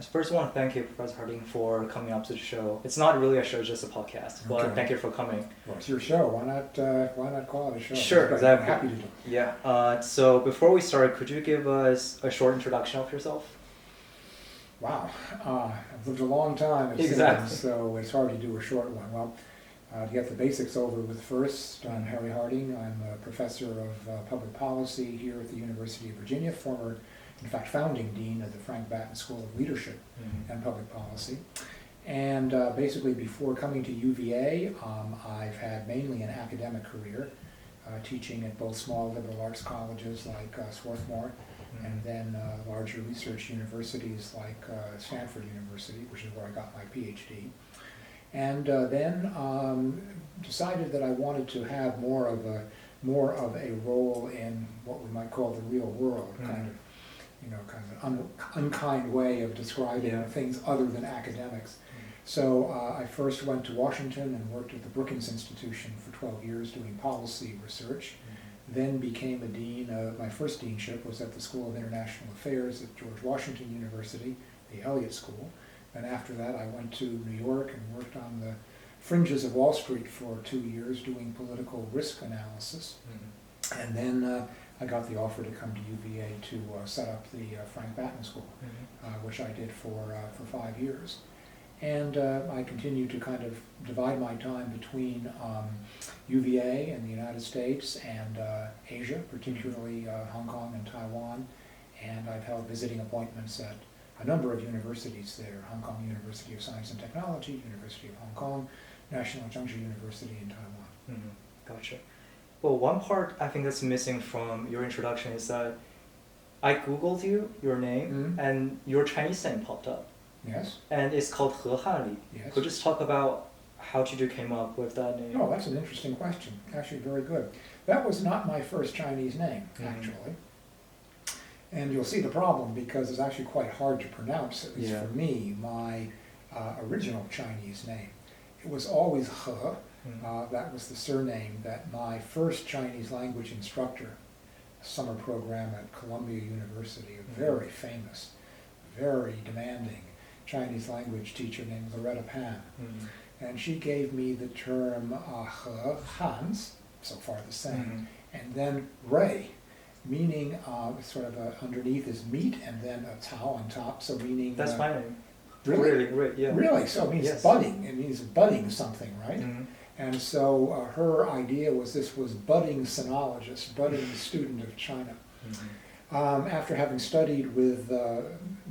I first want to thank you, Professor Harding, for coming up to the show. It's not really a show, it's just a podcast. But Okay. thank you for coming. Well, it's your show. Why not call it a show? Sure, I'm exactly. happy to do it. Yeah. So before we start, could you give us a short introduction of yourself? Wow. I've lived a long time, it Exactly. seems, so it's hard to do a short one. Well, to get the basics over with first, I'm Harry Harding. I'm a professor of public policy here at the University of Virginia, in fact, founding dean of the Frank Batten School of Leadership and Public Policy. And basically, before coming to UVA, I've had mainly an academic career, teaching at both small liberal arts colleges like Swarthmore, and then larger research universities like Stanford University, which is where I got my PhD. And then decided that I wanted to have more of a role in what we might call the real world, kind of an unkind way of describing things other than academics. So I first went to Washington and worked at the Brookings Institution for 12 years doing policy research. Then became a dean. My first deanship was at the School of International Affairs at George Washington University, the Elliott School. And after that I went to New York and worked on the fringes of Wall Street for 2 years doing political risk analysis. And then I got the offer to come to UVA to set up the Frank Batten School, which I did for 5 years. And I continued to kind of divide my time between UVA and the United States and Asia, particularly Hong Kong and Taiwan. And I've held visiting appointments at a number of universities there: Hong Kong University of Science and Technology, University of Hong Kong, National Chengchi University in Taiwan. Gotcha. Well, one part I think that's missing from your introduction is that I Googled your name, and your Chinese name popped up. Yes. And it's called He Hanli. Yes. Could you just talk about how did you came up with that name? Oh, that's an interesting question. Actually, very good. That was not my first Chinese name, actually. And you'll see the problem because it's actually quite hard to pronounce, at least for me, my original Chinese name. It was always He. That was the surname that my first Chinese language instructor, a summer program at Columbia University, a very famous, very demanding Chinese language teacher named Loretta Pan. And she gave me the term He, Hans, so far the same, and then Ray, meaning sort of underneath is meat, and then a Tao on top, so meaning... That's my name. Really? Great, yeah. Really? So it means budding. It means budding something, right? And so her idea was this was budding sinologist, budding student of China. After having studied with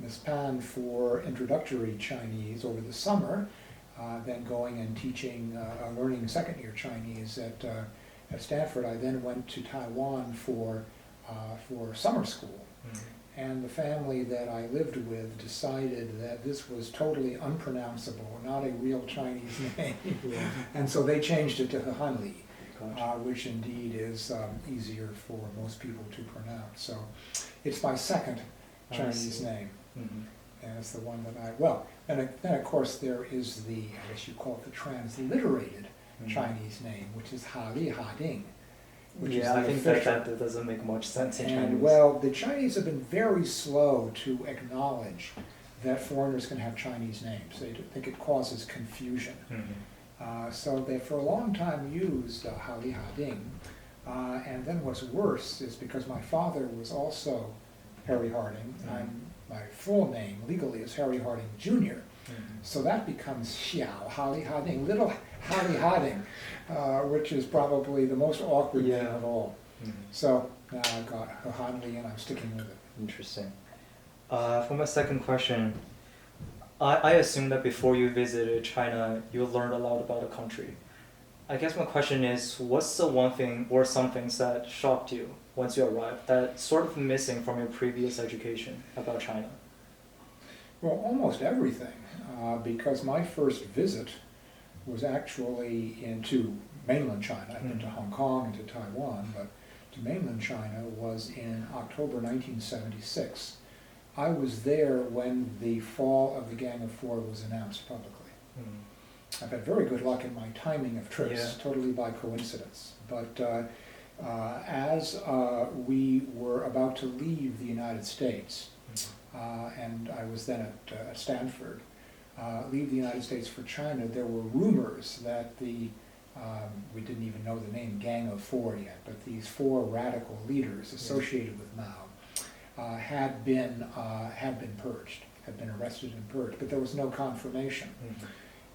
Ms. Pan for introductory Chinese over the summer, then going and teaching, learning second-year Chinese at Stanford, I then went to Taiwan for summer school. And the family that I lived with decided that this was totally unpronounceable, not a real Chinese name. And so they changed it to He Hanli, which indeed is easier for most people to pronounce. So it's my second Chinese name. And it's the one that and then of course there is the, I guess you call it the transliterated Chinese name, which is Hali Hading. I think that doesn't make much sense in Chinese. And well, the Chinese have been very slow to acknowledge that foreigners can have Chinese names. They think it causes confusion. So they for a long time used Hali Hading. And then what's worse is because my father was also Harry Harding, my full name legally is Harry Harding Jr. So that becomes Xiao Hali Hading, little Hali Hading, which is probably the most awkward name of all. So now I've got He Hanli and I'm sticking with it. Interesting. For my second question, I assume that before you visited China, you learned a lot about the country. I guess my question is, what's the one thing or some things that shocked you once you arrived, that's sort of missing from your previous education about China? Well, almost everything, because my first visit was actually into mainland China. I've been to Hong Kong and to Taiwan, but to mainland China was in October 1976. I was there when the fall of the Gang of Four was announced publicly. I've had very good luck in my timing of trips, totally by coincidence. But as we were about to leave the United States, and I was then at Stanford, leave the United States for China, there were rumors that we didn't even know the name Gang of Four yet, but these four radical leaders associated with Mao had been purged, had been arrested and purged, but there was no confirmation.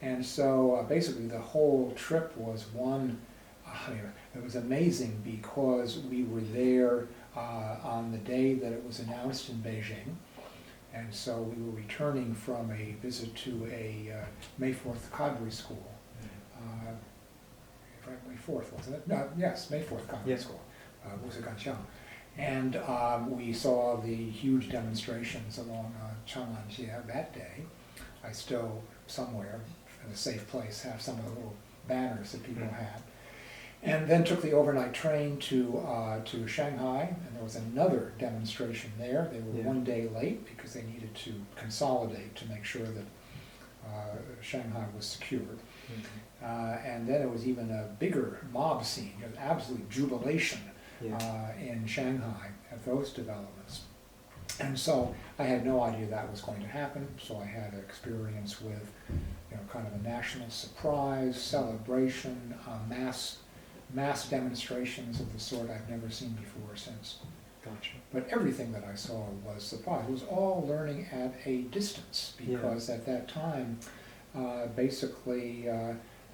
And so basically the whole trip was it was amazing because we were there on the day that it was announced in Beijing. And so we were returning from a visit to a May 4th cadre school. May 4th, wasn't it? No, yes, May 4th cadre school, Wuziganxiang. And we saw the huge demonstrations along Chang'anjie that day. I still, somewhere in a safe place, have some of the little banners that people had. And then took the overnight train to Shanghai, and there was another demonstration there. They were one day late because they needed to consolidate to make sure that Shanghai was secured. And then it was even a bigger mob scene, an absolute jubilation in Shanghai at those developments. And so I had no idea that was going to happen, so I had an experience with kind of a national surprise, celebration, mass demonstrations of the sort I've never seen before or since. Gotcha. But everything that I saw was surprise. It was all learning at a distance because at that time, basically,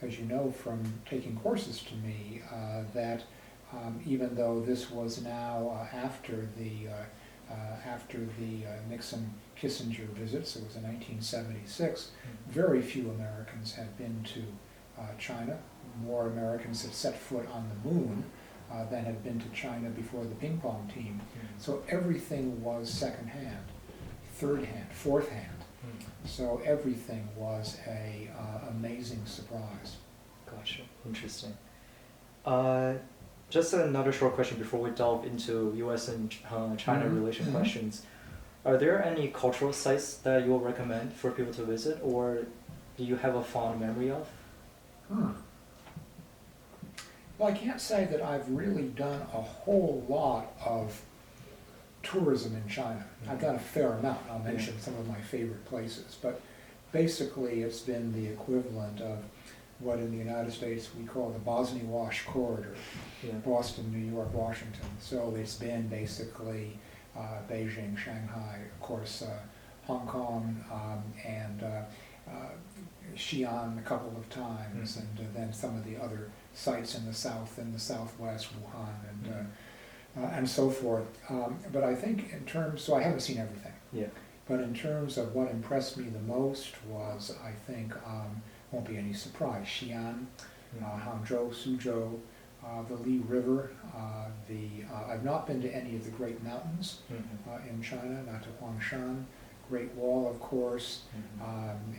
as you know from taking courses to me, that even though this was now after the Nixon-Kissinger visits, it was in 1976, very few Americans had been to China. More Americans had set foot on the moon than had been to China before the ping pong team. So everything was second-hand, third-hand, fourth-hand. So everything was a amazing surprise. Gotcha. Interesting. Just another short question before we delve into U.S. and China relation questions. Are there any cultural sites that you will recommend for people to visit, or do you have a fond memory of? Well, I can't say that I've really done a whole lot of tourism in China. I've done a fair amount. I'll mention some of my favorite places, but basically it's been the equivalent of what in the United States we call the Bosnia-Wash corridor, Boston, New York, Washington. So it's been basically Beijing, Shanghai, of course, Hong Kong, and Xi'an a couple of times, and then some of the other sites in the south and the southwest, Wuhan, and so forth. But I think in terms, so I haven't seen everything. But in terms of what impressed me the most was, I think, won't be any surprise, Xi'an, Hangzhou, Suzhou, the Li River. I've not been to any of the great mountains in China, not to Huangshan. Great Wall, of course,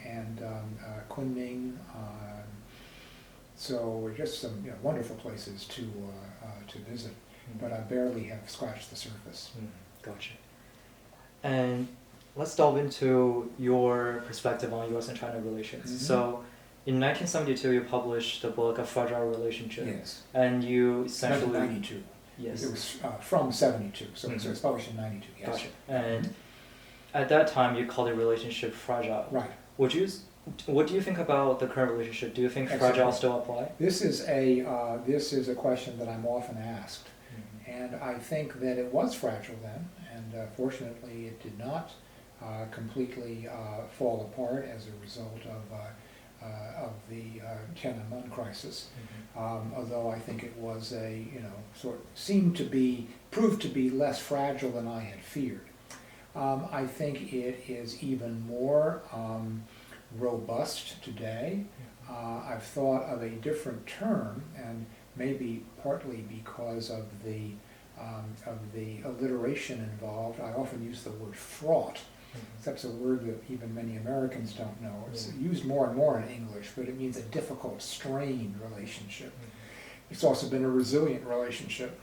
and Kunming. So just some wonderful places to visit, but I barely have scratched the surface. Gotcha. And let's delve into your perspective on U.S. and China relations. So, in 1972, you published the book A Fragile Relationship. Yes. And you essentially... 1992. Yes. It was from 72, so it was published in 92, yes. Gotcha. And at that time, you called the relationship fragile. Right. What do you think about the current relationship? Do you think fragile still apply? This is a question that I'm often asked, and I think that it was fragile then, and fortunately it did not completely fall apart as a result of the Tiananmen crisis. Although I think it was proved to be less fragile than I had feared. I think it is even more robust today. I've thought of a different term, and maybe partly because of the alliteration involved. I often use the word fraught. That's a word that even many Americans don't know. It's used more and more in English, but it means a difficult, strained relationship. It's also been a resilient relationship.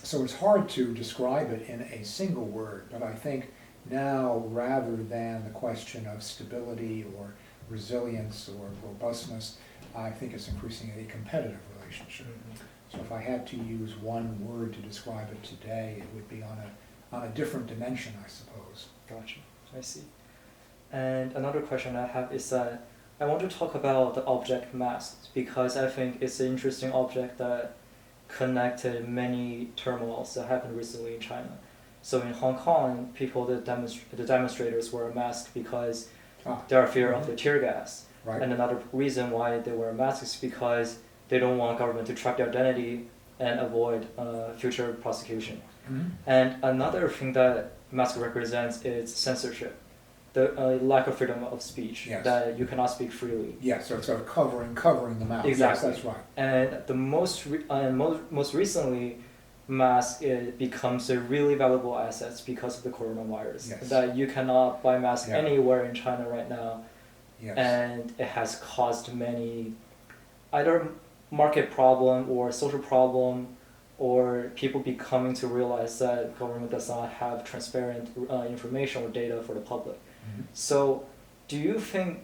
So it's hard to describe it in a single word, but I think now, rather than the question of stability or resilience or robustness, I think it's increasingly a competitive relationship. So if I had to use one word to describe it today, it would be on a different dimension, I suppose. Gotcha. I see. And another question I have is that I want to talk about the object masks because I think it's an interesting object that connected many turmoils that happened recently in China. So in Hong Kong, the demonstrators wear a mask because they are fear of the tear gas. Right. And another reason why they wear masks is because they don't want government to track their identity and avoid future prosecution. Mhm. And another thing that mask represents is censorship, the lack of freedom of speech, Yes. that you cannot speak freely. Yes, so it's sort of covering the mouth. Exactly. Yes, that's right. And the most recently, mask becomes a really valuable asset because of the coronavirus. Yes. That you cannot buy masks Yeah. anywhere in China right now, Yes. and it has caused many either market problem or social problem, or people becoming to realize that government does not have transparent information or data for the public. Mhm. So, do you think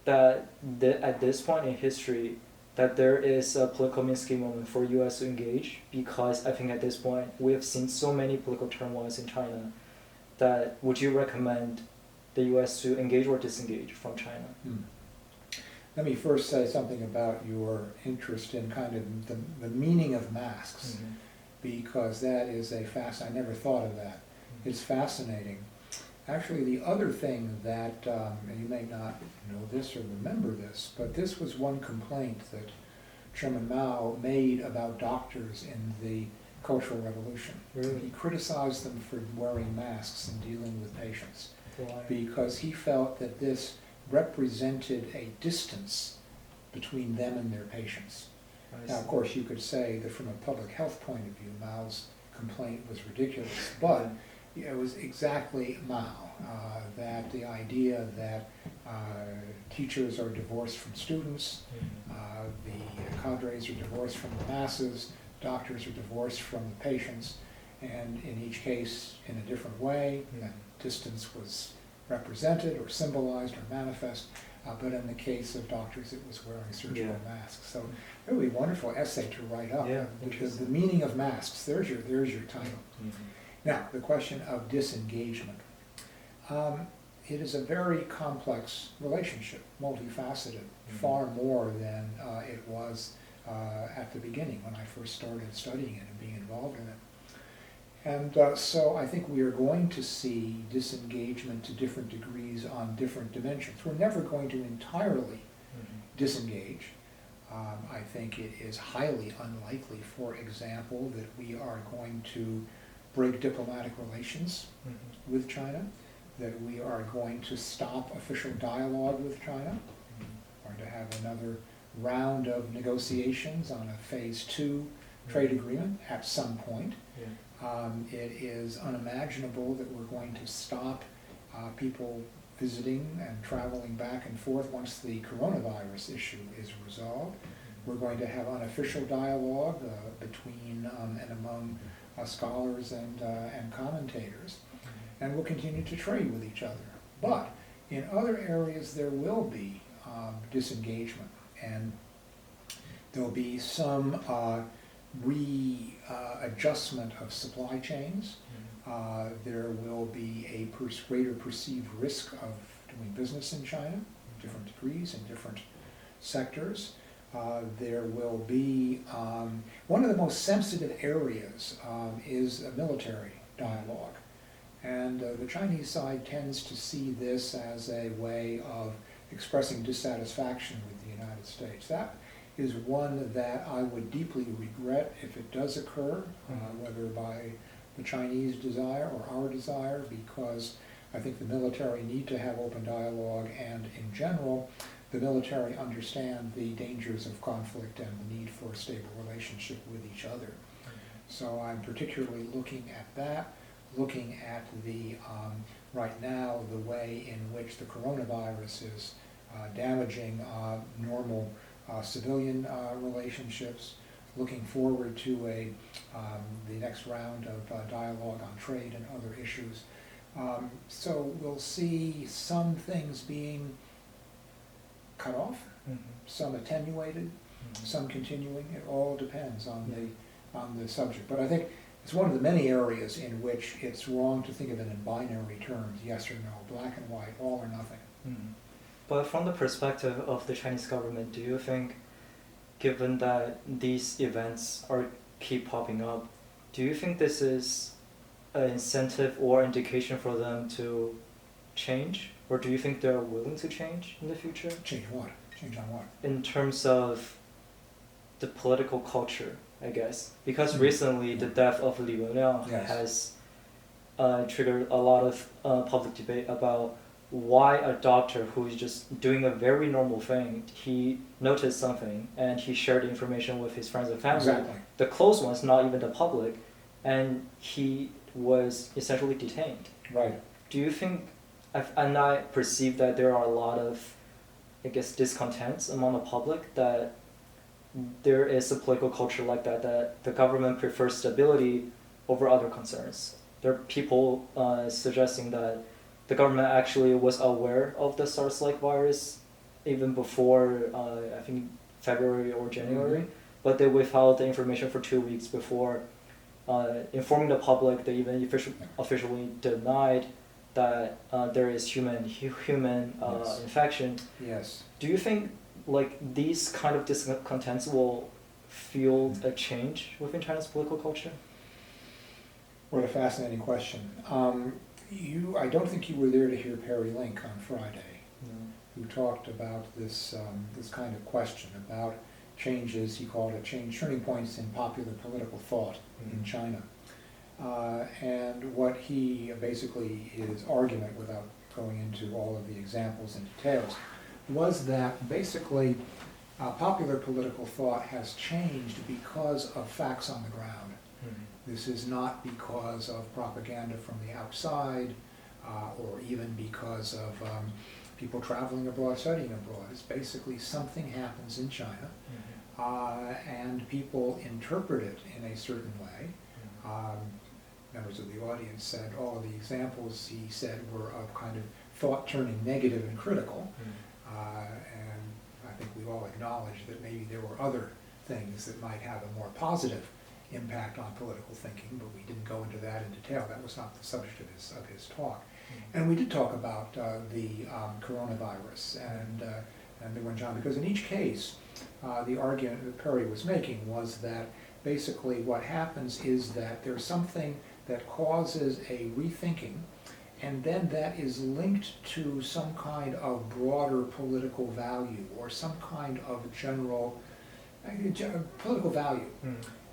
that at this point in history, that there is a political mainstream moment for U.S. to engage? Because I think at this point we have seen so many political turmoils in China. That would you recommend the U.S. to engage or disengage from China? Let me first say something about your interest in kind of the meaning of masks, because that is I never thought of that. It's fascinating. Actually, the other thing that, and you may not know this or remember this, but this was one complaint that Chairman Mao made about doctors in the Cultural Revolution. Really? He criticized them for wearing masks and dealing with patients, Why? because he felt that this represented a distance between them and their patients. I Now, of see. course, you could say that from a public health point of view, Mao's complaint was ridiculous, but it was exactly Mao, that the idea that teachers are divorced from students, the cadres are divorced from the masses, doctors are divorced from the patients, and in each case, in a different way, that distance was represented or symbolized or manifest, but in the case of doctors, it was wearing surgical masks. So, really wonderful essay to write up. Yeah, Because the interesting. meaning of masks, there's your title. Now, the question of disengagement. It is a very complex relationship, multifaceted, far more than it was at the beginning when I first started studying it and being involved in it. And so I think we are going to see disengagement to different degrees on different dimensions. We're never going to entirely disengage. I think it is highly unlikely, for example, that we are going to break diplomatic relations with China, that we are going to stop official dialogue with China, or to have another round of negotiations on a phase 2 trade agreement at some point. It is unimaginable that we're going to stop people visiting and traveling back and forth once the coronavirus issue is resolved. We're going to have unofficial dialogue between and among scholars and commentators, and we'll continue to trade with each other. But in other areas there will be disengagement, and there'll be some readjustment of supply chains. There will be a greater perceived risk of doing business in China, different degrees in different sectors. There will be, one of the most sensitive areas is a military dialogue. And the Chinese side tends to see this as a way of expressing dissatisfaction with the United States. That is one that I would deeply regret if it does occur, whether by the Chinese desire or our desire, because I think the military need to have open dialogue, and in general, the military understand the dangers of conflict and the need for a stable relationship with each other. So I'm particularly looking at that, looking at the, right now, the way in which the coronavirus is damaging normal civilian relationships, looking forward to the next round of dialogue on trade and other issues. So we'll see some things being cut off, some attenuated, some continuing. It all depends on the subject. But I think it's one of the many areas in which it's wrong to think of it in binary terms, yes or no, black and white, all or nothing. Mm. But from the perspective of the Chinese government, do you think, given that these events keep popping up, do you think this is an incentive or indication for them to change? Or do you think they're willing to change in the future? Change what? Change on what? In terms of the political culture, I guess. Because recently the death of Li Wenliang Yes. has triggered a lot of public debate about why a doctor who is just doing a very normal thing, he noticed something and he shared the information with his friends and family, Exactly. the close ones, not even the public, and he was essentially detained. Right. Do you think, and I perceive that there are a lot of, I guess, discontents among the public that there is a political culture like that, that the government prefers stability over other concerns. There are people suggesting that the government actually was aware of the SARS-like virus even before, I think, February or January, but they withheld the information for 2 weeks before informing the public. They even officially denied that there is human Yes. infection. Yes. Do you think like these kind of discontents will fuel a change within China's political culture? What a fascinating question. I don't think you were there to hear Perry Link on Friday, who talked about this kind of question about changes. He called it turning points in popular political thought in China. And what he basically, his argument, without going into all of the examples and details, was that basically popular political thought has changed because of facts on the ground. This is not because of propaganda from the outside or even because of people traveling abroad, studying abroad. It's basically something happens in China and people interpret it in a certain way. Members of the audience said all of the examples he said were of kind of thought turning negative and critical. And I think we all acknowledge that maybe there were other things that might have a more positive impact on political thinking, but we didn't go into that in detail. That was not the subject of his talk. And we did talk about the coronavirus and the Wenjiang, because in each case, the argument that Perry was making was that basically what happens is that there's something that causes a rethinking, and then that is linked to some kind of broader political value or some kind of general political value.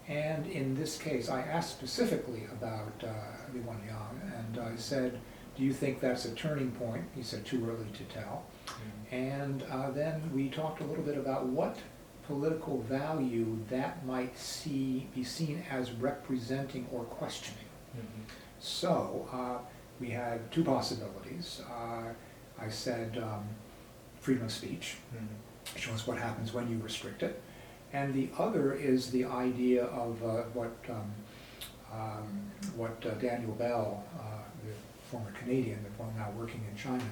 And in this case, I asked specifically about Li Wenliang, and I said, do you think that's a turning point? He said, too early to tell. And then we talked a little bit about what political value that might be seen as representing or questioning. So we had two possibilities. I said freedom of speech, which was what happens when you restrict it. And the other is the idea of what Daniel Bell, the former Canadian, the one now working in China,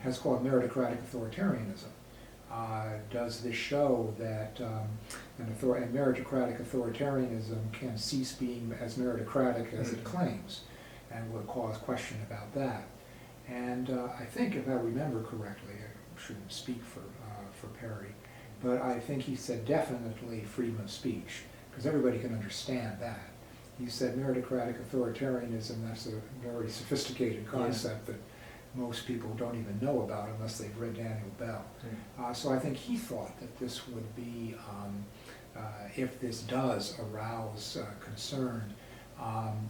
has called meritocratic authoritarianism. Does this show that meritocratic authoritarianism can cease being as meritocratic as it claims, and will cause question about that? And I think, if I remember correctly, I shouldn't speak for Perry, but I think he said definitely freedom of speech, because everybody can understand that. He said meritocratic authoritarianism, that's a very sophisticated concept that most people don't even know about unless they've read Daniel Bell. So I think he thought that this would be, if this does arouse concern,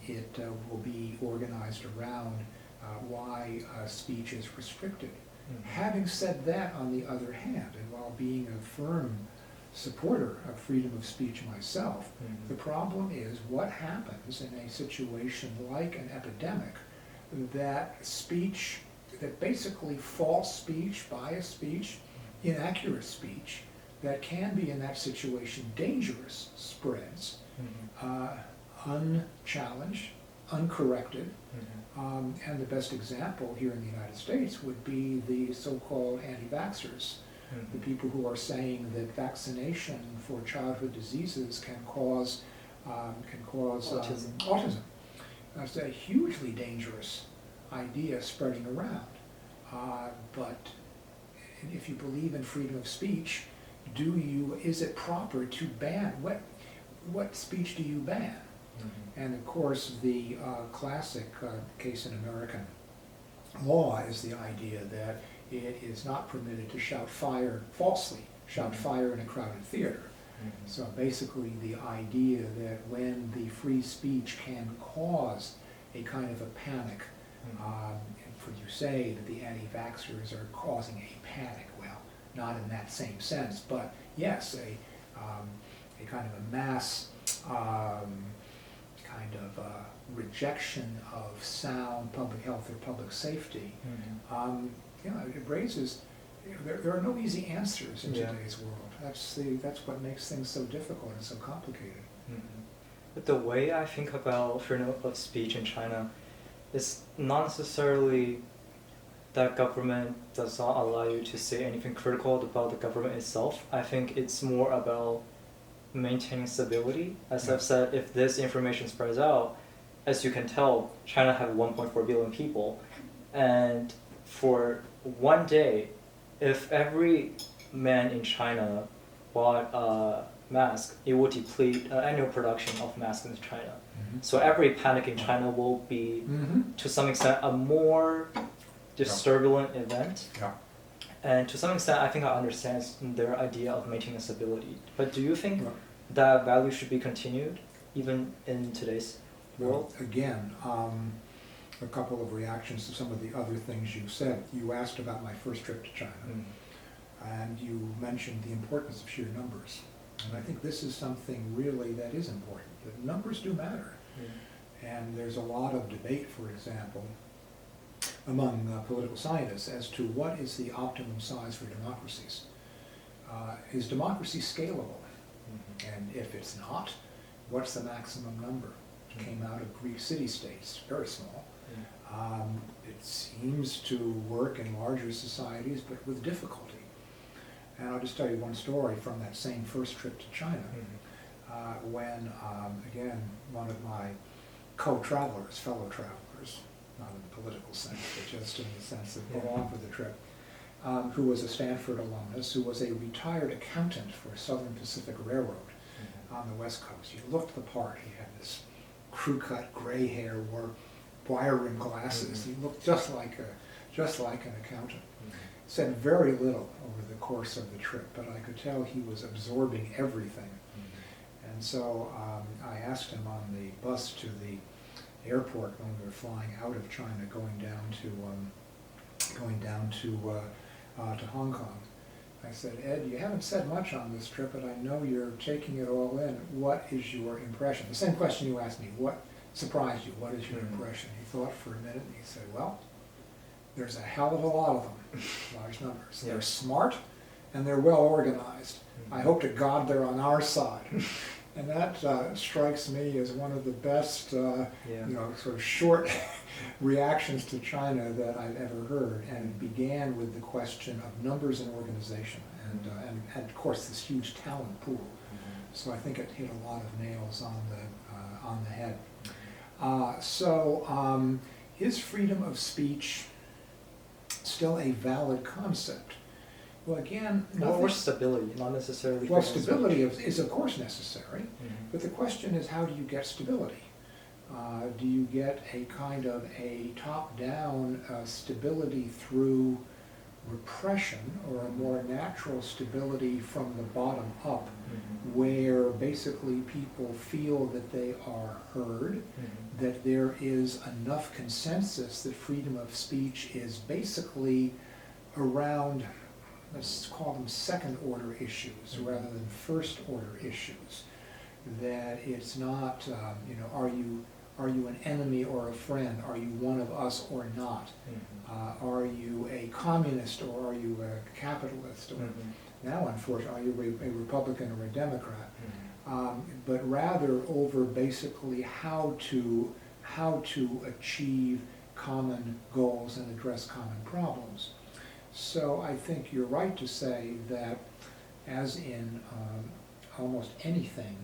it will be organized around why speech is restricted. Having said that, on the other hand, and while being a firm supporter of freedom of speech myself, the problem is what happens in a situation like an epidemic, that speech, that basically false speech, biased speech, inaccurate speech, that can be in that situation dangerous, spreads, unchallenged, uncorrected. And the best example here in the United States would be the so-called anti-vaxxers, the people who are saying that vaccination for childhood diseases can cause can cause Autism. That's a hugely dangerous idea spreading around. But if you believe in freedom of speech, is it proper to ban? What speech do you ban? Mm-hmm. And of course, the classic case in American law is the idea that it is not permitted to shout fire, falsely shout Mm-hmm. fire in a crowded theater. Mm-hmm. So basically the idea that when the free speech can cause a kind of a panic, and for you say that the anti-vaxxers are causing a panic, well, not in that same sense, but yes, a kind of a mass kind of rejection of sound public health or public safety. Mm-hmm. It raises, there are no easy answers in Yeah. today's world. That's what makes things so difficult and so complicated. Mm-hmm. But the way I think about freedom of speech in China is not necessarily that government does not allow you to say anything critical about the government itself. I think it's more about maintaining stability. As I've said, if this information spreads out, as you can tell, China have 1.4 billion people, and for one day, if every man in China bought a mask, it would deplete annual production of masks in China. Mm-hmm. So every panic in China will be, to some extent, a more disturbing event. Yeah. And to some extent, I think I understand their idea of maintaining stability. But do you think Yeah. that value should be continued, even in today's world? Well, again, a couple of reactions to some of the other things you said. You asked about my first trip to China, and you mentioned the importance of sheer numbers. And I think this is something really that is important, that numbers do matter. And there's a lot of debate, for example, among political scientists as to what is the optimum size for democracies. Is democracy scalable? And if it's not, what's the maximum number? It came out of Greek city-states, very small. It seems to work in larger societies, but with difficulty. And I'll just tell you one story from that same first trip to China, when, again, one of my co-travelers, fellow travelers, not in the political sense, but just in the sense of belong for the trip, who was a Stanford alumnus, who was a retired accountant for Southern Pacific Railroad on the West Coast. He looked the part. He had this crew-cut gray hair, wore wire-rimmed glasses. He looked just like an accountant. Said very little over the course of the trip, but I could tell he was absorbing everything. And so I asked him on the bus to the airport when we were flying out of China, going down to Hong Kong. I said, Ed, you haven't said much on this trip, but I know you're taking it all in. What is your impression? The same question you asked me. What surprised you? What is your impression? He thought for a minute and he said, well, there's a hell of a lot of them, large numbers. They're smart and they're well organized. I hope to God they're on our side. And that strikes me as one of the best, sort of short reactions to China that I've ever heard. And it began with the question of numbers and organization, and of course this huge talent pool. So I think it hit a lot of nails on the head. Is freedom of speech still a valid concept? Well, again, or stability, not necessarily. Well, stability is of course necessary, but the question is, how do you get stability? Do you get a kind of a top-down stability through repression, or a more natural stability from the bottom up, where basically people feel that they are heard, that there is enough consensus that freedom of speech is basically around, let's call them second-order issues rather than first-order issues. That it's not, are you an enemy or a friend? Are you one of us or not? Are you a communist or are you a capitalist? Or now, unfortunately, are you a Republican or a Democrat? But rather over basically how to achieve common goals and address common problems. So I think you're right to say that, as in almost anything,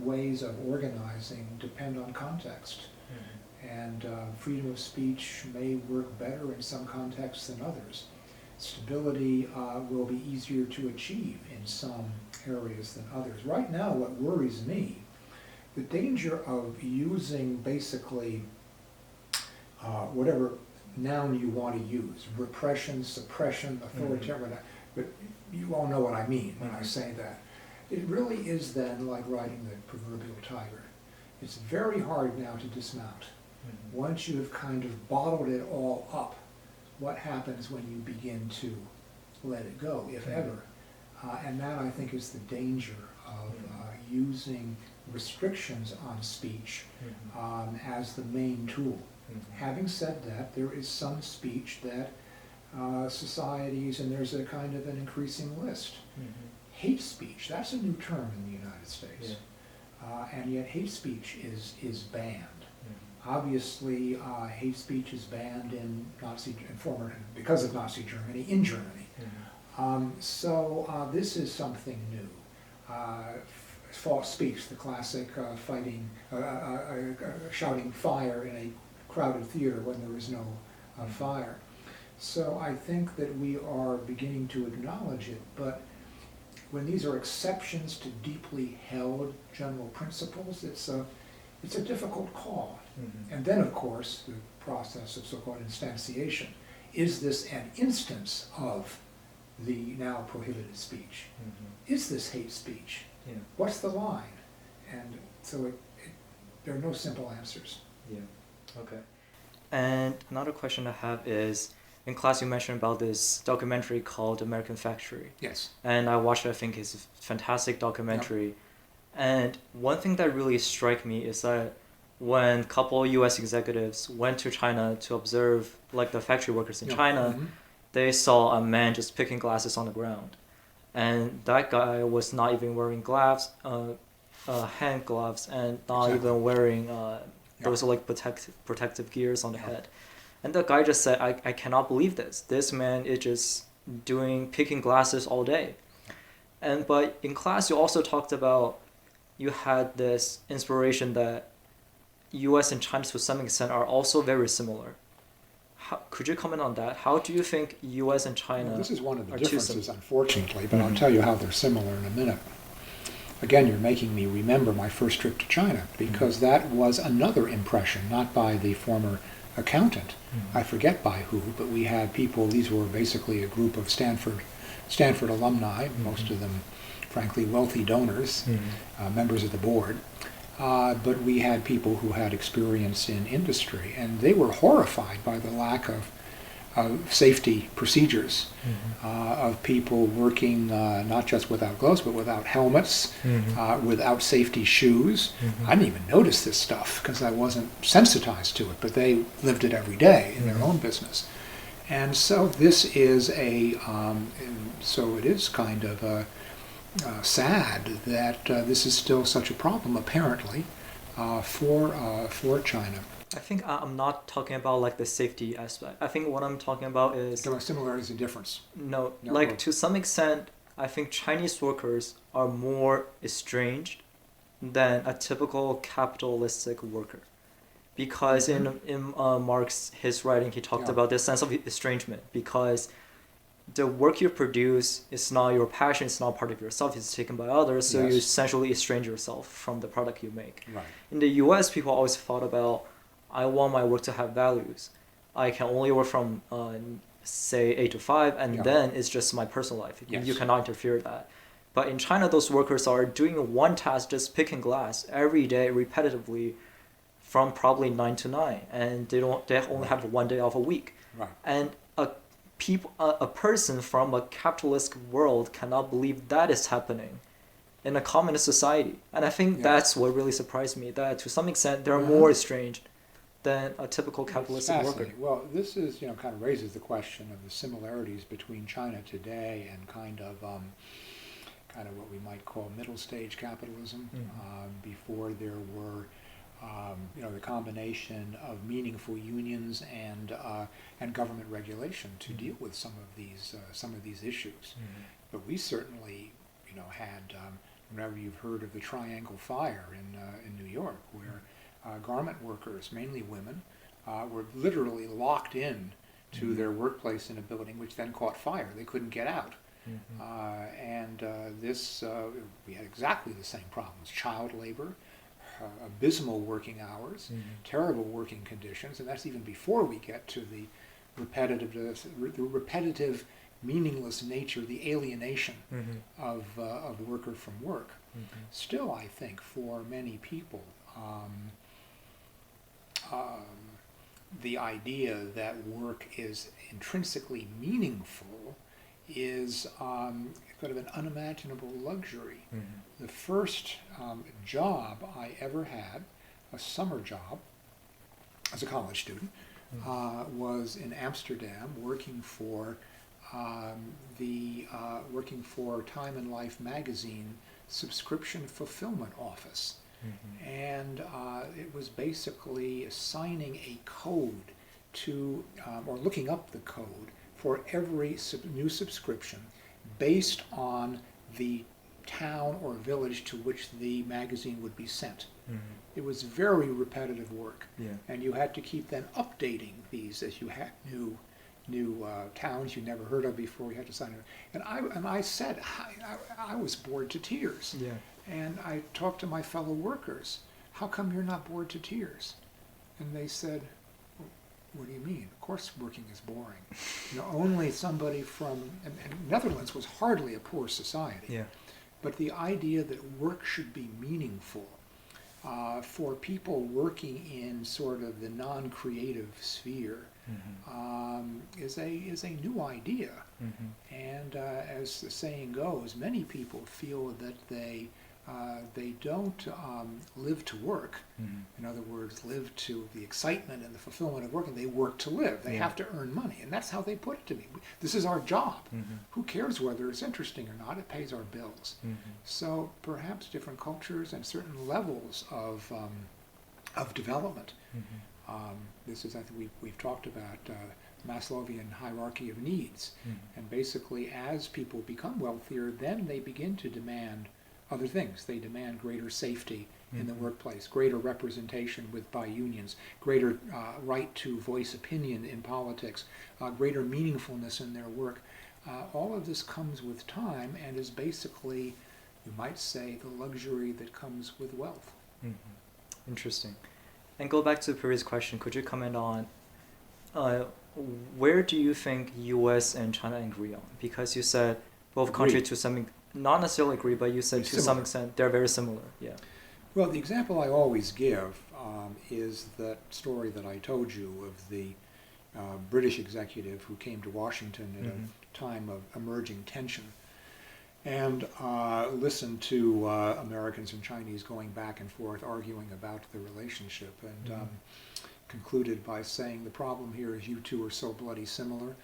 ways of organizing depend on context. And freedom of speech may work better in some contexts than others. Stability will be easier to achieve in some areas than others. Right now, what worries me, the danger of using basically whatever noun you want to use, repression, suppression, authoritarian, but you all know what I mean when I say that. It really is then like riding the proverbial tiger. It's very hard now to dismount. Once you have kind of bottled it all up, what happens when you begin to let it go, if ever? And that, I think, is the danger of using restrictions on speech as the main tool. Having said that, there is some speech that societies, and there's a kind of an increasing list. Hate speech, that's a new term in the United States. And yet hate speech is banned. Obviously, hate speech is banned in because of Nazi Germany, in Germany. So this is something new. False speech, the classic shouting fire in a crowded theater when there is no fire. So I think that we are beginning to acknowledge it, but when these are exceptions to deeply held general principles, it's a difficult call. And then, of course, the process of so-called instantiation. Is this an instance of the now prohibited speech? Is this hate speech? What's the line? And so there are no simple answers. Okay. And another question I have is, in class you mentioned about this documentary called American Factory. Yes. And I watched it. I think it's a fantastic documentary. And one thing that really struck me is that when a couple of U.S. executives went to China to observe like the factory workers in China, they saw a man just picking glasses on the ground. And that guy was not even wearing gloves, hand gloves, and not even wearing those like protective gears on the head. And the guy just said, I cannot believe this. This man is just picking glasses all day. But in class you also talked about, you had this inspiration that U.S. and China to some extent are also very similar. Could you comment on that? How do you think U.S. and China Well, this is one of the are differences, unfortunately, but I'll tell you how they're similar in a minute. Again, you're making me remember my first trip to China, because that was another impression, not by the former accountant, I forget by who, but we had people, these were basically a group of Stanford alumni, most of them, frankly, wealthy donors, members of the board. But we had people who had experience in industry, and they were horrified by the lack of safety procedures, of people working not just without gloves, but without helmets, without safety shoes. I didn't even notice this stuff because I wasn't sensitized to it, but they lived it every day in their own business. And so this is so it is kind of sad that this is still such a problem, apparently, for China. I think I'm not talking about like the safety aspect. I think what I'm talking about is Similarities and difference. No, like to some extent, I think Chinese workers are more estranged than a typical capitalistic worker, because in Marx, his writing, he talked about this sense of estrangement, because the work you produce is not your passion, it's not part of yourself, it's taken by others, so you essentially estrange yourself from the product you make. Right. In the US, people always thought about, I want my work to have values. I can only work from, say, 8 to 5, and then it's just my personal life. You cannot interfere with that. But in China, those workers are doing one task, just picking glass every day, repetitively, from probably 9 to 9, and they only have 1 day off a week. Right. And a person from a capitalist world cannot believe that is happening in a communist society. And I think that's what really surprised me, that to some extent they're more estranged than a typical capitalistic worker. Well, this is, kind of raises the question of the similarities between China today and kind of what we might call middle stage capitalism, before there were the combination of meaningful unions and government regulation to deal with some of these issues. But we certainly had whenever you've heard of the Triangle Fire in New York, where garment workers, mainly women, were literally locked in to their workplace in a building, which then caught fire. They couldn't get out. We had exactly the same problems: child labor, abysmal working hours, terrible working conditions, and that's even before we get to the repetitive, meaningless nature, the alienation of worker from work. Still, I think for many people, the idea that work is intrinsically meaningful is kind of an unimaginable luxury. The first job I ever had, a summer job, as a college student, was in Amsterdam, working for Time and Life magazine subscription fulfillment office. And it was basically assigning a code to, or looking up the code for every new subscription based on the town or village to which the magazine would be sent. It was very repetitive work, and you had to keep then updating these as you had new towns you never heard of before. You had to sign it. And I said I was bored to tears. And I talked to my fellow workers. How come you're not bored to tears? And they said, what do you mean? Of course working is boring. Only somebody from, and Netherlands was hardly a poor society, but the idea that work should be meaningful for people working in sort of the non-creative sphere is a new idea. And as the saying goes, many people feel that they don't live to work. In other words, live to the excitement and the fulfillment of work, and they work to live. They have to earn money, and that's how they put it to me. This is our job. Who cares whether it's interesting or not? It pays our bills. So perhaps different cultures and certain levels of development. This is, I think we've talked about Maslowian hierarchy of needs, and basically as people become wealthier, then they begin to demand other things. They demand greater safety in the workplace, greater representation by unions, greater right to voice opinion in politics, greater meaningfulness in their work. All of this comes with time and is basically, you might say, the luxury that comes with wealth. Interesting. And go back to the previous question, could you comment on where do you think U.S. and China agree on? Because you said both countries to some, not necessarily agree, but you said to some extent they're very similar. Well, the example I always give is that story that I told you of the British executive who came to Washington at a time of emerging tension and listened to Americans and Chinese going back and forth arguing about the relationship, and concluded by saying, the problem here is you two are so bloody similar,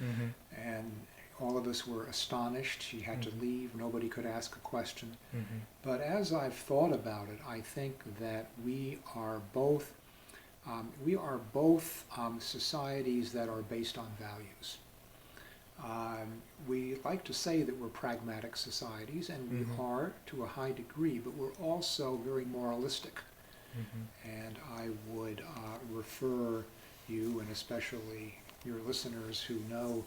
and all of us were astonished. She had to leave. Nobody could ask a question. But as I've thought about it, I think that we are both societies that are based on values. We like to say that we're pragmatic societies, and we are to a high degree, but we're also very moralistic. And I would refer you, and especially your listeners who know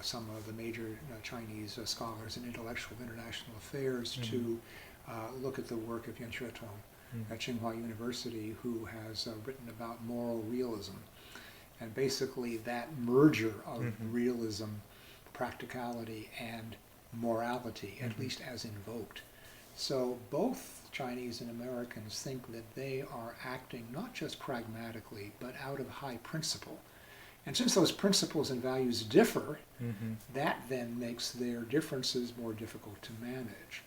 some of the major Chinese scholars in intellectual international affairs, to look at the work of Yan Xuetong at Tsinghua University, who has written about moral realism. And basically that merger of realism, practicality, and morality, at least as invoked. So both Chinese and Americans think that they are acting not just pragmatically, but out of high principle. And since those principles and values differ, that then makes their differences more difficult to manage.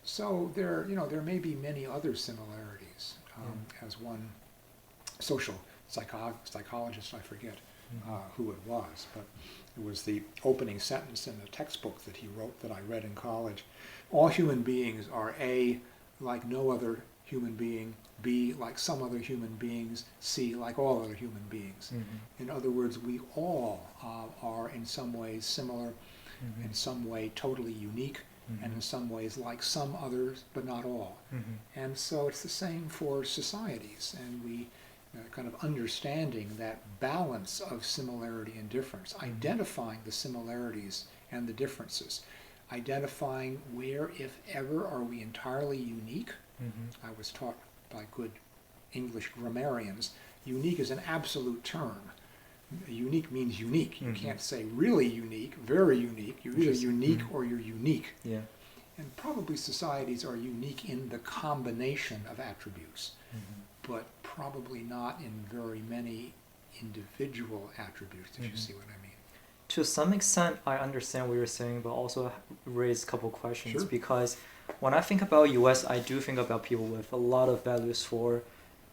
So there may be many other similarities. As one social psychologist, I forget who it was, but it was the opening sentence in a textbook that he wrote that I read in college. All human beings are A, like no other human being, B, like some other human beings, C, like all other human beings. In other words, we all are in some ways similar, in some way totally unique, and in some ways like some others, but not all. And so it's the same for societies, and we kind of understanding that balance of similarity and difference, identifying the similarities and the differences, identifying where, if ever, are we entirely unique. I was taught by good English grammarians, unique is an absolute term. Unique means unique. You can't say really unique, very unique. You're either unique or you're unique. Yeah. And probably societies are unique in the combination of attributes, but probably not in very many individual attributes, if you see what I mean. To some extent, I understand what you're saying, but also raise a couple questions. Sure. Because when I think about U.S., I do think about people with a lot of values for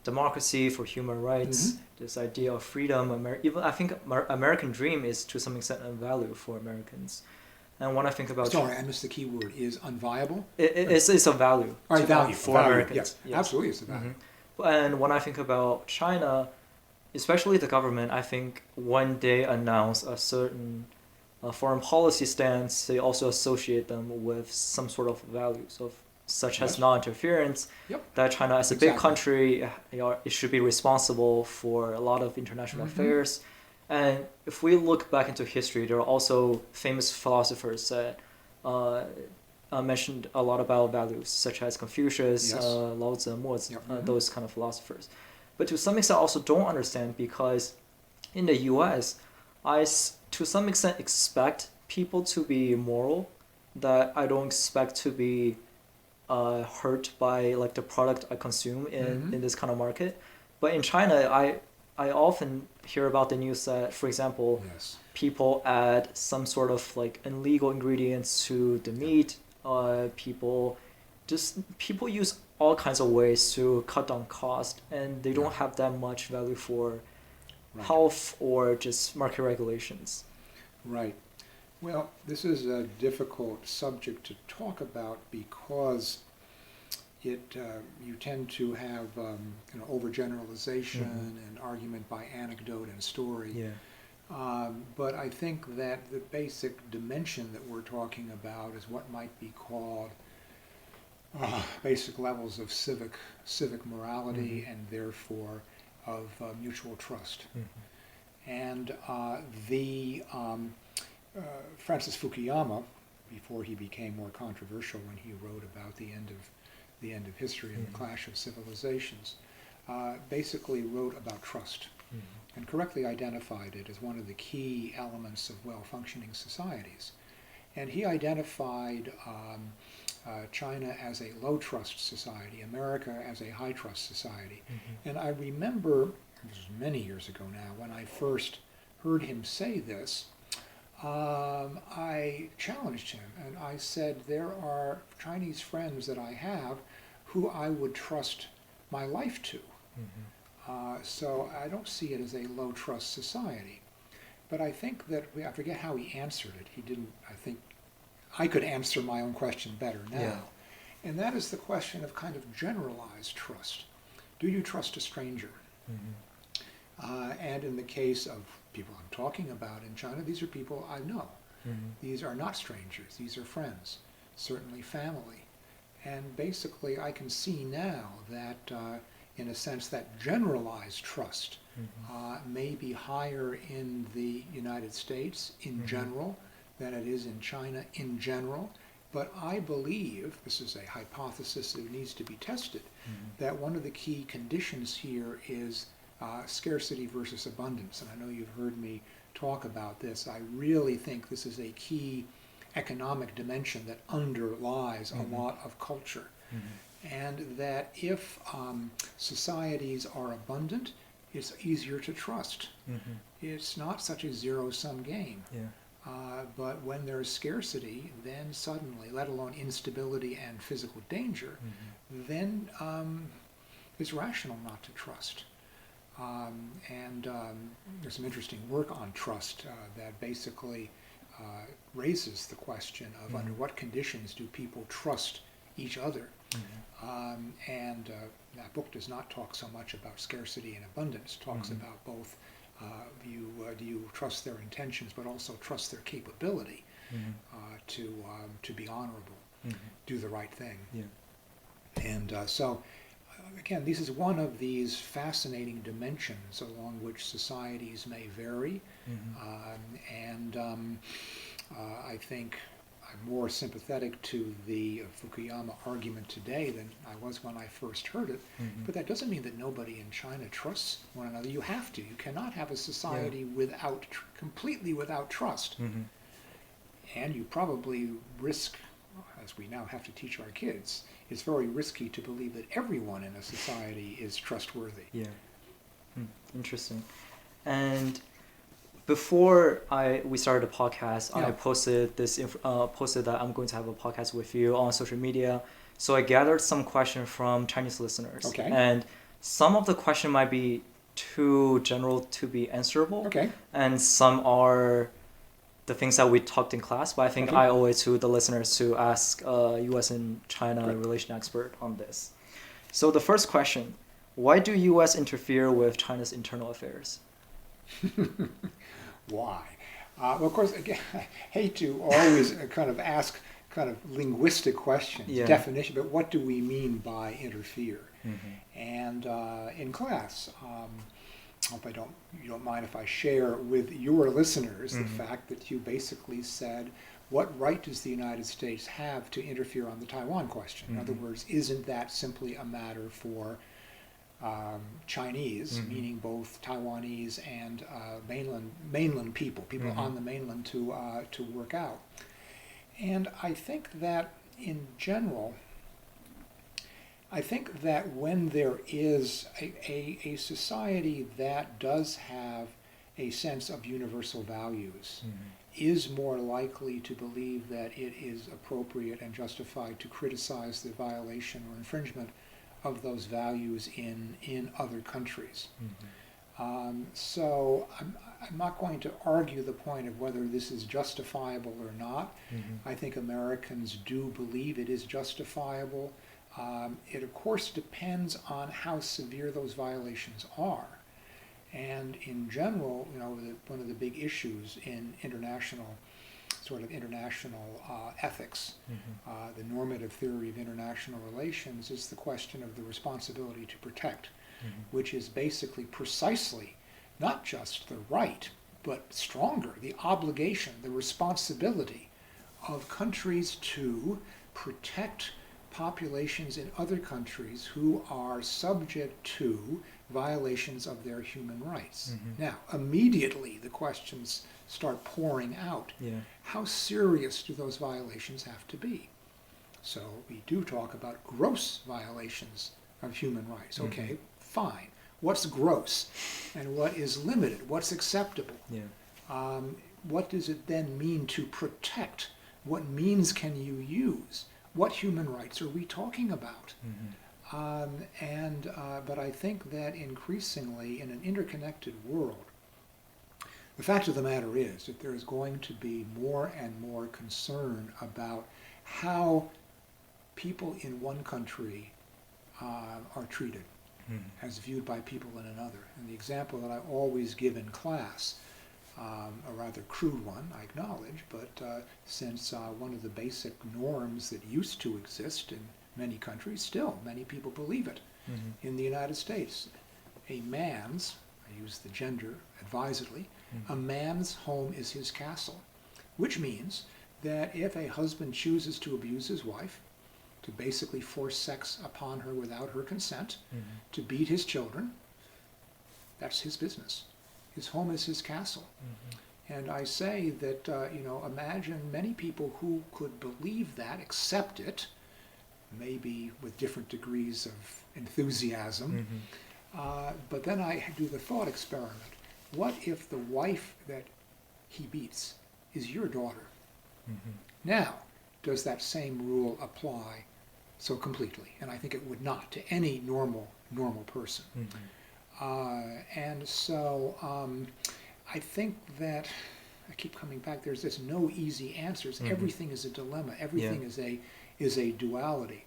democracy, for human rights, this idea of freedom. Even I think American dream is to some extent a value for Americans. And when I think about Sorry, I missed the key word. Is unviable? It's a value. All right, value for Americans. Yes, absolutely, it's a value. And when I think about China, especially the government, I think when they announce a certain foreign policy stance, they also associate them with some sort of values of such as non-interference. That China, as a big country, it should be responsible for a lot of international affairs. And if we look back into history, there are also famous philosophers that mentioned a lot about values, such as Confucius, Lao Tzu, Mo Tzu, those kind of philosophers. But to some extent, I also don't understand, because in the U.S., to some extent expect people to be moral, that I don't expect to be hurt by like the product I consume in this kind of market. But in China, I often hear about the news that, for example, people add some sort of like illegal ingredients to the meat. People use all kinds of ways to cut down cost, and they don't have that much value for health or just market regulations. Right. Well, this is a difficult subject to talk about, because you tend to have overgeneralization and argument by anecdote and story. But I think that the basic dimension that we're talking about is what might be called basic levels of civic morality and therefore of mutual trust. And Francis Fukuyama, before he became more controversial when he wrote about the end of history and the clash of civilizations, basically wrote about trust and correctly identified it as one of the key elements of well-functioning societies. And he identified China as a low-trust society, America as a high-trust society. And I remember, this was many years ago now, when I first heard him say this, I challenged him and I said, there are Chinese friends that I have who I would trust my life to. So I don't see it as a low-trust society. But I think that, I forget how he answered it. He didn't, I think, I could answer my own question better now. And that is the question of kind of generalized trust. Do you trust a stranger? And in the case of people I'm talking about in China, these are people I know. These are not strangers. These are friends, certainly family. And basically I can see now that, in a sense, that generalized trust may be higher in the United States in general than it is in China in general. But I believe, this is a hypothesis that needs to be tested, that one of the key conditions here is scarcity versus abundance. And I know you've heard me talk about this. I really think this is a key economic dimension that underlies a lot of culture. And that if societies are abundant, it's easier to trust. It's not such a zero-sum game. But when there's scarcity, then suddenly, let alone instability and physical danger, then it's rational not to trust. There's some interesting work on trust that basically raises the question of under what conditions do people trust each other. That book does not talk so much about scarcity and abundance. It talks about both. Do you trust their intentions, but also trust their capability to be honorable, Mm-hmm. do the right thing. Yeah. And again, this is one of these fascinating dimensions along which societies may vary. Mm-hmm. I think I'm more sympathetic to the Fukuyama argument today than I was when I first heard it. Mm-hmm. But that doesn't mean that nobody in China trusts one another. You have to. You cannot have a society without completely without trust. Mm-hmm. And you probably risk, as we now have to teach our kids, it's very risky to believe that everyone in a society is trustworthy. Yeah. Interesting. And before we started the podcast, I posted posted that I'm going to have a podcast with you on social media. So I gathered some questions from Chinese listeners. Okay. And some of the question might be too general to be answerable. Okay. And some are the things that we talked in class, but I think I owe it to the listeners to ask U.S. and China relation expert on this. So the first question, why do U.S. interfere with China's internal affairs? Why? Well, of course, again, I hate to always kind of ask kind of linguistic questions, definition, but what do we mean by interfere? Mm-hmm. And in class, I hope you don't mind if I share with your listeners the fact that you basically said, what right does the United States have to interfere on the Taiwan question? In other words, isn't that simply a matter for Chinese, meaning both Taiwanese and mainland people on the mainland to work out? And I think that in general, I think that when there is a society that does have a sense of universal values, is more likely to believe that it is appropriate and justified to criticize the violation or infringement of those values in other countries. So I'm not going to argue the point of whether this is justifiable or not. I think Americans do believe it is justifiable. It of course depends on how severe those violations are. And in general, one of the big issues in international ethics, the normative theory of international relations, is the question of the responsibility to protect, which is basically precisely not just the right, but stronger, the obligation, the responsibility of countries to protect populations in other countries who are subject to violations of their human rights. Now, immediately the questions start pouring out. How serious do those violations have to be? So we do talk about gross violations of human rights. Okay, fine. What's gross and what is limited? What's acceptable? What does it then mean to protect? What means can you use? What human rights are we talking about? But I think that increasingly in an interconnected world, the fact of the matter is that there is going to be more and more concern about how people in one country are treated as viewed by people in another. And the example that I always give in class, a rather crude one, I acknowledge, but since one of the basic norms that used to exist in many countries, still many people believe it. In the United States, a man's, I use the gender advisedly, a man's home is his castle, which means that if a husband chooses to abuse his wife, to basically force sex upon her without her consent, to beat his children, that's his business. His home is his castle. And I say that, imagine many people who could believe that, accept it, maybe with different degrees of enthusiasm, but then I do the thought experiment. What if the wife that he beats is your daughter? Now, does that same rule apply so completely? And I think it would not to any normal person. And so I think that, I keep coming back, there's this no easy answers. Everything is a dilemma. Everything is a duality.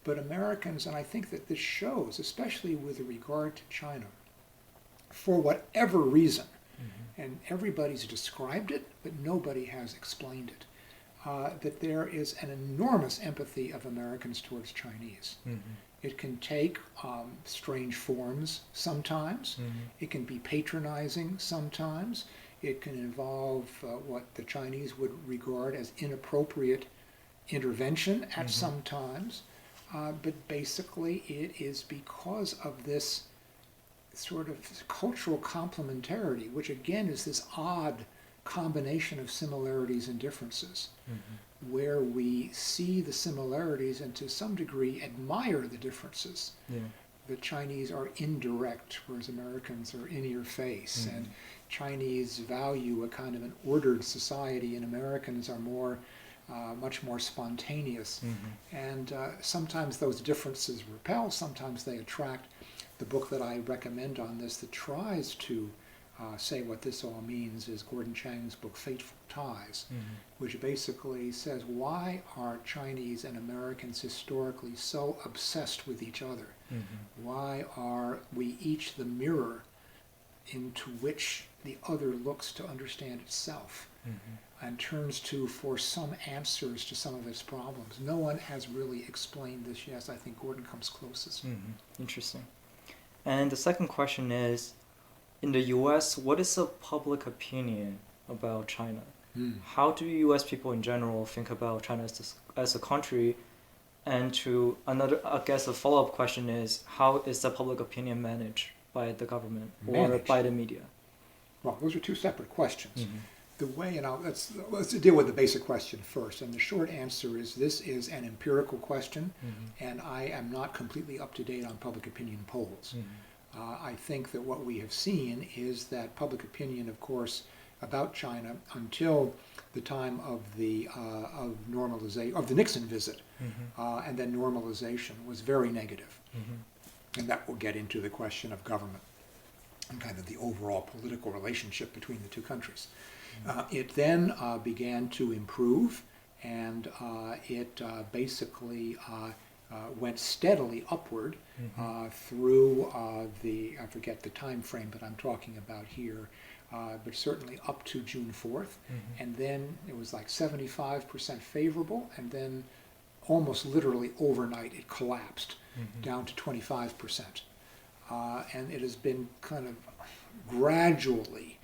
But Americans, and I think that this shows, especially with regard to China, for whatever reason, and everybody's described it, but nobody has explained it. that there is an enormous empathy of Americans towards Chinese. It can take strange forms sometimes. It can be patronizing sometimes. It can involve what the Chinese would regard as inappropriate intervention at some times. But basically it is because of this sort of cultural complementarity, which again is this odd combination of similarities and differences, where we see the similarities and to some degree admire the differences. The Chinese are indirect, whereas Americans are in your face, and Chinese value a kind of an ordered society, and Americans are more much more spontaneous. And sometimes those differences repel, sometimes they attract. The book that I recommend on this that tries to say what this all means is Gordon Chang's book, Fateful Ties, which basically says, why are Chinese and Americans historically so obsessed with each other? Why are we each the mirror into which the other looks to understand itself and turns to for some answers to some of its problems? No one has really explained this yet. I think Gordon comes closest. Interesting. And the second question is, in the U.S., what is the public opinion about China? How do U.S. people in general think about China as a country? And to another, I guess a follow-up question is, how is the public opinion managed by the government or by the media? Well, those are two separate questions. The way, and let's deal with the basic question first. And the short answer is this is an empirical question, and I am not completely up to date on public opinion polls. I think that what we have seen is that public opinion, of course, about China until the time of the normalization of the Nixon visit, and then normalization was very negative, and that will get into the question of government and kind of the overall political relationship between the two countries. It then began to improve, and it basically went steadily upward through I forget the time frame that I'm talking about here, but certainly up to June 4th. And then it was like 75% favorable, and then almost literally overnight it collapsed down to 25%. And it has been kind of gradually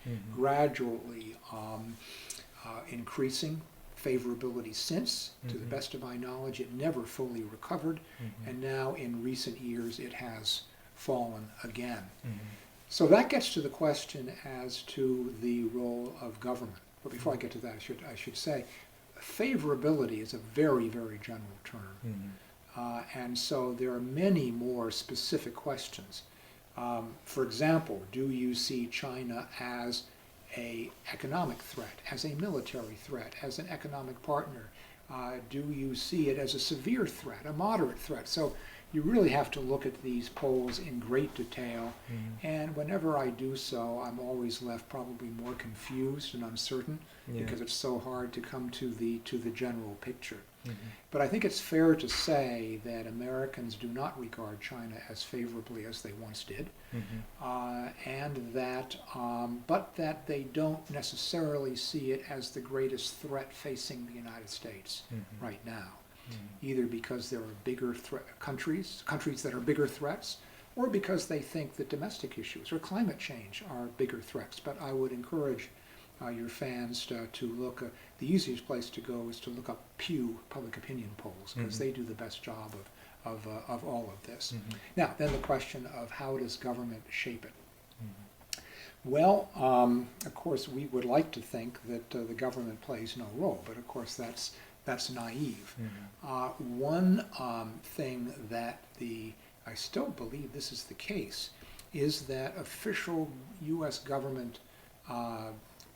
increasing favorability since. To the best of my knowledge, it never fully recovered, and now in recent years it has fallen again. So that gets to the question as to the role of government. But before I get to that, I should say favorability is a very, very general term. And so there are many more specific questions. For example, do you see China as an economic threat, as a military threat, as an economic partner? Do you see it as a severe threat, a moderate threat? So you really have to look at these polls in great detail, and whenever I do so, I'm always left probably more confused and uncertain because it's so hard to come to the general picture. But I think it's fair to say that Americans do not regard China as favorably as they once did, and that, but that they don't necessarily see it as the greatest threat facing the United States right now, either because there are bigger countries that are bigger threats, or because they think that domestic issues or climate change are bigger threats. But I would encourage your fans to look. The easiest place to go is to look up Pew public opinion polls, because they do the best job of all of this. Now, then the question of how does government shape it? Well, of course, we would like to think that the government plays no role, but of course that's naive. One thing that I still believe this is the case, is that official U.S. government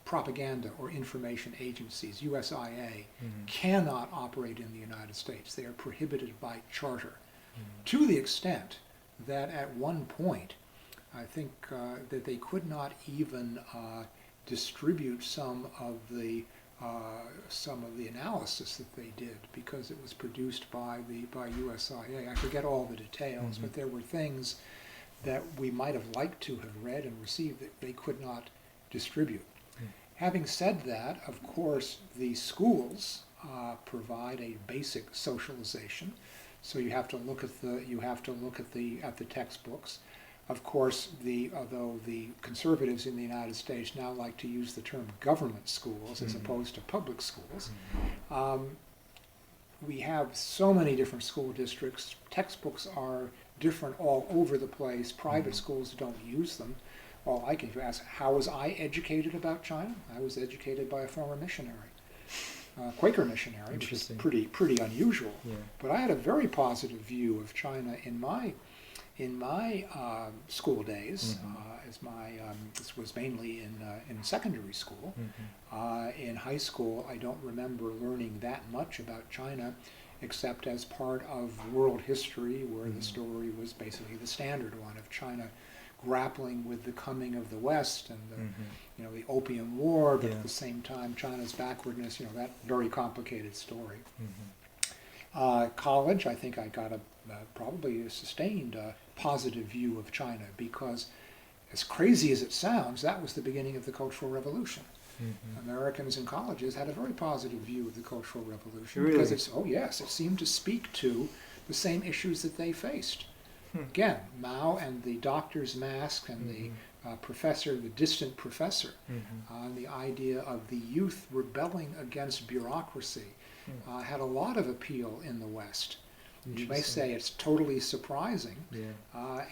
propaganda or information agencies, USIA, cannot operate in the United States. They are prohibited by charter, to the extent that at one point, I think that they could not even distribute some of the analysis that they did, because it was produced by USIA. I forget all the details, but there were things that we might have liked to have read and received that they could not distribute. Having said that, of course, the schools provide a basic socialization. So you have to look at the textbooks. Of course, although the conservatives in the United States now like to use the term government schools as opposed to public schools, we have so many different school districts. Textbooks are different all over the place. Private schools don't use them. All I can ask, how was I educated about China? I was educated by a former missionary. Quaker missionary, which is pretty unusual. Yeah. But I had a very positive view of China in my school days. This was mainly in secondary school. In high school, I don't remember learning that much about China, except as part of world history, where the story was basically the standard one of China grappling with the coming of the West and the Opium War, but at the same time China's backwardness, that very complicated story. College, I think I got probably a sustained positive view of China, because as crazy as it sounds, that was the beginning of the Cultural Revolution. Americans in colleges had a very positive view of the Cultural Revolution, because it seemed to speak to the same issues that they faced. Again, Mao and the doctor's mask and the professor, the distant professor, on the idea of the youth rebelling against bureaucracy had a lot of appeal in the West. You may say it's totally surprising,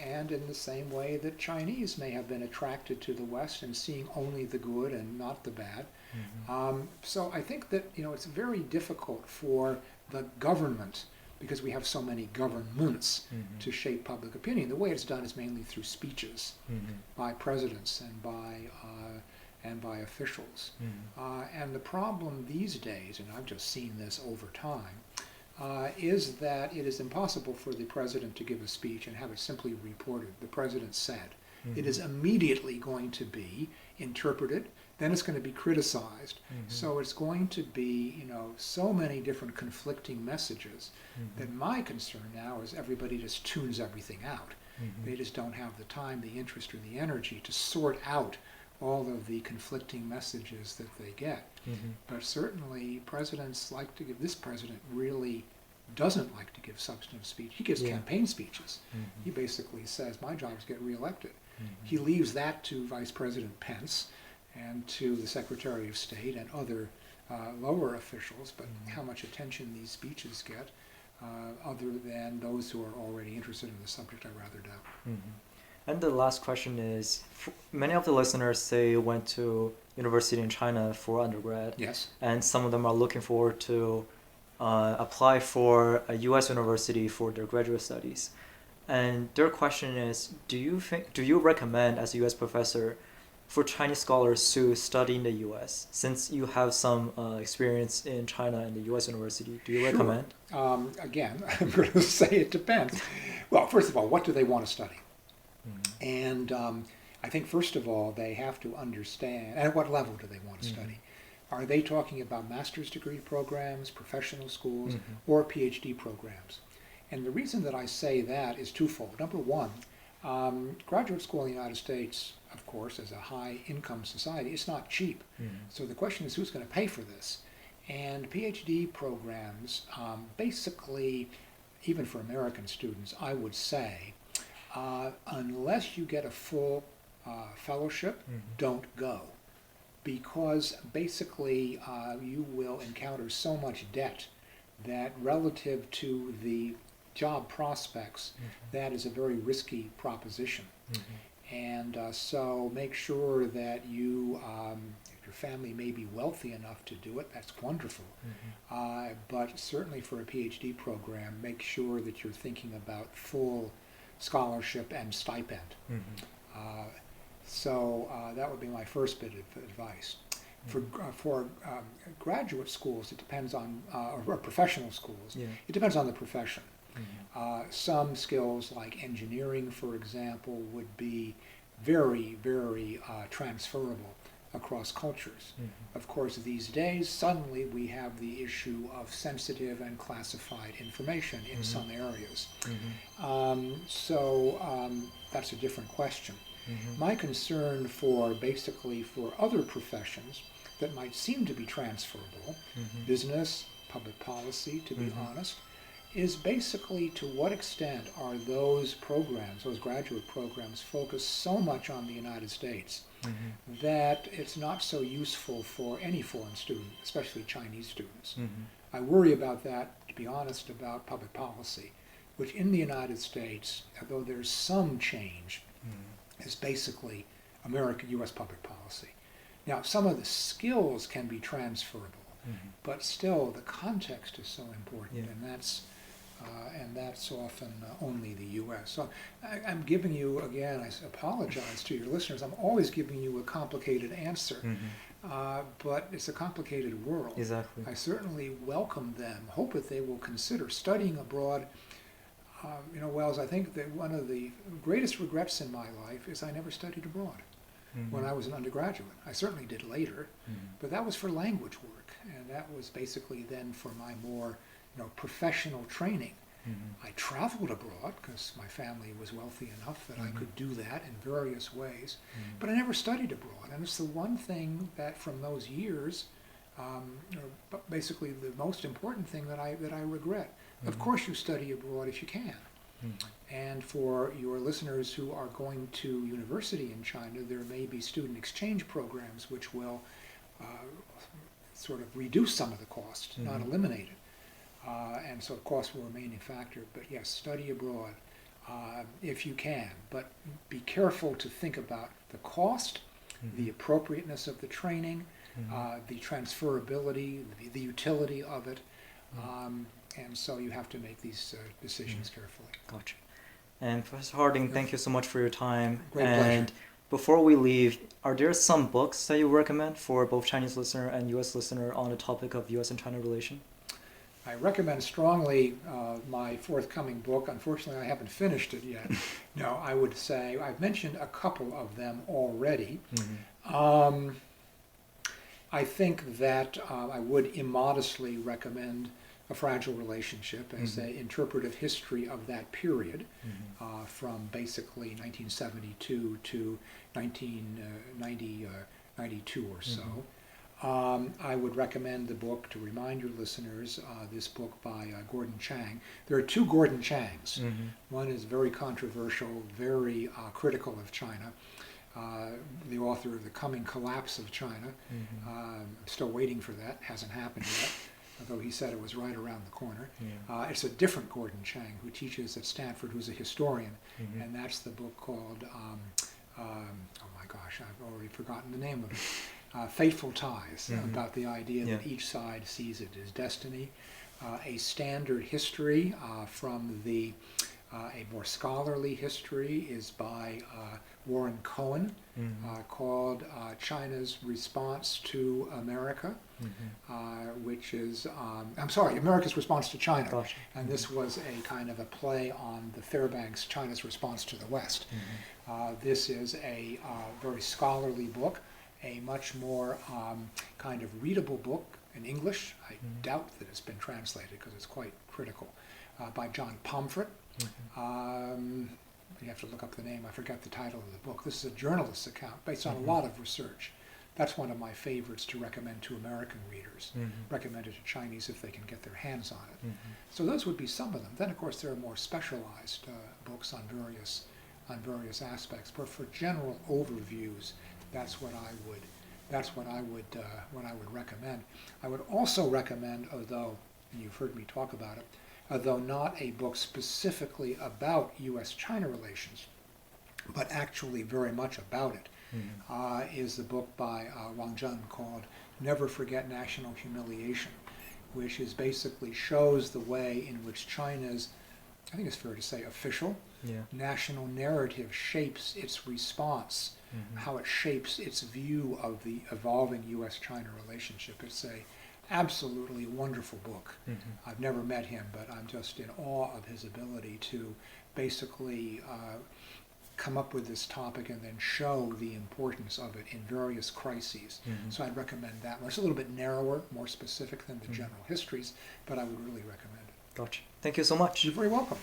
and in the same way that Chinese may have been attracted to the West and seeing only the good and not the bad. So I think that it's very difficult for the government, because we have so many governments, to shape public opinion. The way it's done is mainly through speeches by presidents and by officials. And the problem these days, and I've just seen this over time, is that it is impossible for the president to give a speech and have it simply reported. The president said. It is immediately going to be interpreted, then it's going to be criticized. So it's going to be, so many different conflicting messages that my concern now is everybody just tunes everything out. They just don't have the time, the interest, or the energy to sort out all of the conflicting messages that they get. But certainly presidents like to give, this president really doesn't like to give substantive speech. He gives campaign speeches. He basically says, my job is to get reelected. He leaves that to Vice President Pence and to the Secretary of State and other lower officials, but how much attention these speeches get, other than those who are already interested in the subject, I rather doubt. And the last question is, many of the listeners say went to university in China for undergrad. Yes. And some of them are looking forward to apply for a U.S. university for their graduate studies. And their question is, do you recommend as a U.S. professor for Chinese scholars to study in the U.S.? Since you have some experience in China and the U.S. university, do you recommend? Again, I'm going to say it depends. Well, first of all, what do they want to study? And I think, first of all, they have to understand, at what level do they want to study? Are they talking about master's degree programs, professional schools, or PhD programs? And the reason that I say that is twofold. Number one, graduate school in the United States, of course, as a high-income society, it's not cheap. So the question is, who's going to pay for this? And PhD programs, basically, even for American students, I would say, unless you get a full fellowship, don't go. Because basically you will encounter so much debt that relative to the job prospects, that is a very risky proposition. And so make sure that you, if your family may be wealthy enough to do it, that's wonderful. But certainly for a PhD program, make sure that you're thinking about full scholarship and stipend. So that would be my first bit of advice. For graduate schools, it depends on, or professional schools, it depends on the profession. Some skills like engineering, for example, would be very, very transferable across cultures. Of course, these days, suddenly we have the issue of sensitive and classified information in some areas. So that's a different question. My concern for basically for other professions that might seem to be transferable, business, public policy, to be honest, is basically to what extent are those programs, those graduate programs, focused so much on the United States that it's not so useful for any foreign student, especially Chinese students. I worry about that, to be honest, about public policy, which in the United States, although there's some change, is basically American U.S. public policy. Now, some of the skills can be transferable, but still the context is so important, and that's often only the U.S. So I'm giving you, again, I apologize to your listeners, I'm always giving you a complicated answer, but it's a complicated world. Exactly. I certainly welcome them, hope that they will consider studying abroad. Wells, I think that one of the greatest regrets in my life is I never studied abroad when I was an undergraduate. I certainly did later, but that was for language work, and that was basically then for my more professional training. I traveled abroad because my family was wealthy enough that I could do that in various ways, but I never studied abroad. And it's the one thing that from those years, basically the most important thing that I regret. Of course you study abroad if you can. And for your listeners who are going to university in China, there may be student exchange programs which will sort of reduce some of the cost, not eliminate it. And so cost will remain a factor, but yes, study abroad if you can, but be careful to think about the cost, the appropriateness of the training, the transferability, the utility of it, and so you have to make these decisions carefully. Gotcha. And Professor Harding, thank you so much for your time. Great and pleasure. Before we leave, are there some books that you recommend for both Chinese listener and U.S. listener on the topic of U.S. and China relation? I recommend strongly my forthcoming book. Unfortunately, I haven't finished it yet. No, I would say I've mentioned a couple of them already. I think that I would immodestly recommend A Fragile Relationship as an interpretive history of that period from basically 1972 to 1992 or so. I would recommend the book, to remind your listeners, this book by Gordon Chang. There are two Gordon Changs. One is very controversial, very critical of China, the author of The Coming Collapse of China. I'm still waiting for that, hasn't happened yet, although he said it was right around the corner. It's a different Gordon Chang who teaches at Stanford, who's a historian, and that's the book called, oh my gosh, I've already forgotten the name of it. Fateful Ties, about the idea that each side sees it as destiny. A standard history from a more scholarly history is by Warren Cohen, called China's Response to America, which is, America's Response to China. Gotcha. And this was a kind of a play on the Fairbanks' China's Response to the West. This is a very scholarly book, a much more kind of readable book in English. I doubt that it's been translated because it's quite critical, by John Pomfret. You have to look up the name. I forget the title of the book. This is a journalist's account based on a lot of research. That's one of my favorites to recommend to American readers, recommend it to Chinese if they can get their hands on it. So those would be some of them. Then, of course, there are more specialized books on various aspects. But for general overviews, that's what I would recommend. I would also recommend, although, and you've heard me talk about it, although not a book specifically about U.S.-China relations, but actually very much about it, is the book by Wang Zhen called Never Forget National Humiliation, which is basically shows the way in which China's, I think it's fair to say, official national narrative shapes its response, how it shapes its view of the evolving U.S.-China relationship. It's a absolutely wonderful book. I've never met him, but I'm just in awe of his ability to basically come up with this topic and then show the importance of it in various crises. So I'd recommend that one. It's a little bit narrower, more specific than the general histories, but I would really recommend it. Gotcha. Thank you so much. You're very welcome.